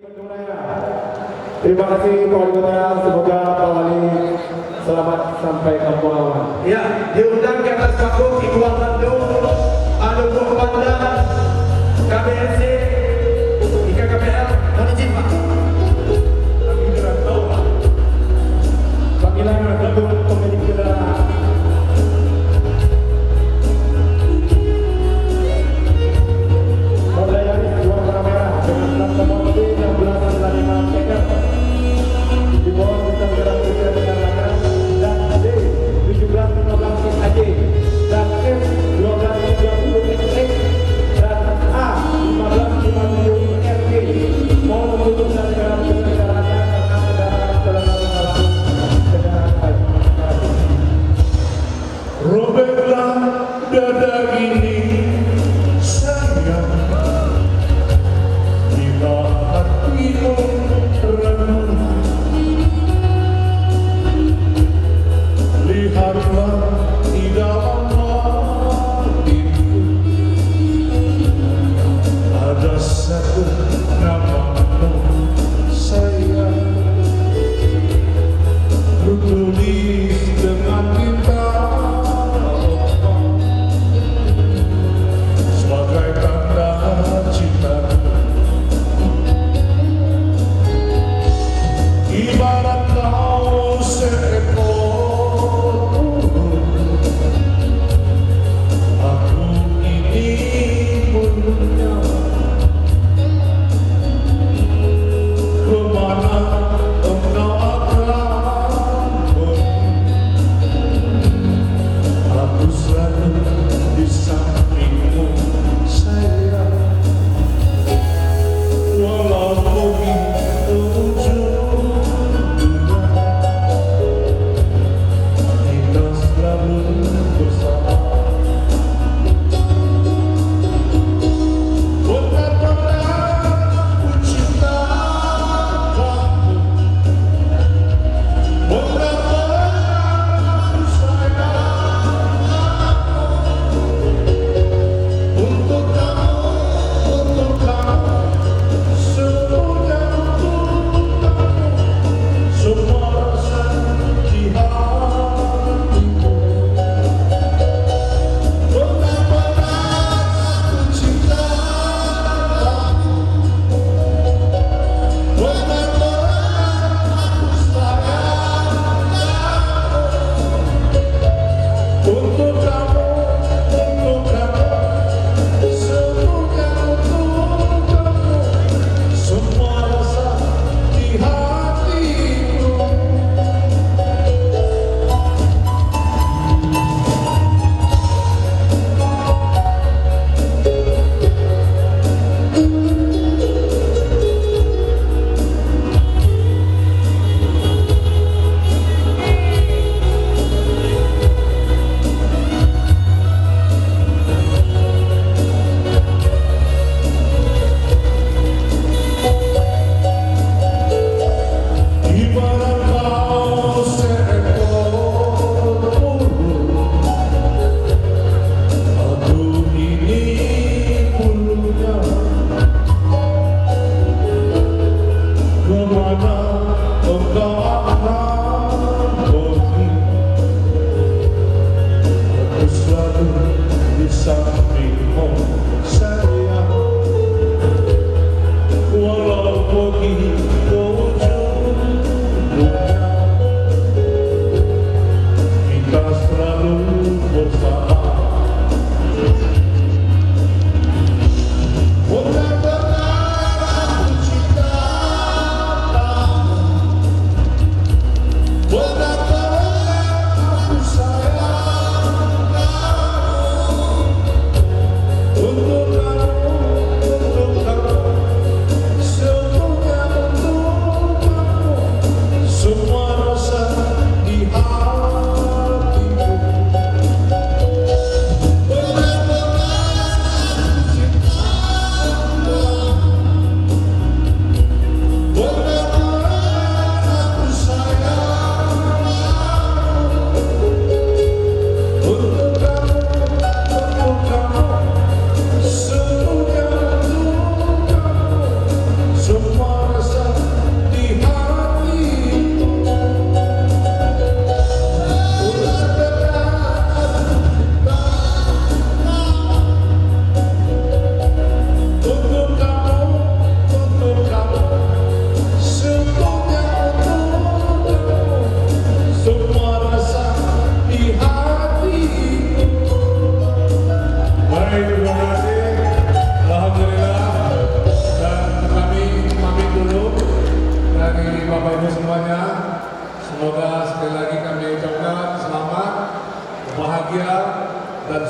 Terima kasih Pak Wali Kota, semoga Pak Wali selamat sampai kampung halaman. Ya, diundang ke atas panggung Iqbal Bandung, Alumni Komandan, KBRC, IKKPL, mohon izin Pak. Kami tidak tahu Pak. Panggilan untuk pemilik kendaraan. Honda Yaris warna merah dengan plat nomor B1665 TR. Di bawah bintang gerak tiga dengan langkah dan D 1715 AJ dan F 1230 XX dan A 15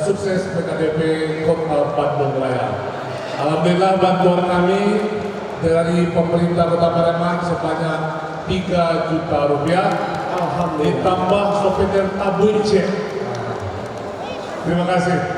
sukses PKDP Kota Bandung Raya. Alhamdulillah bantuan kami dari pemerintah Kota Palembang sebanyak 3 juta rupiah. Alhamdulillah. Ditambah souvenir tabuice. Terima kasih.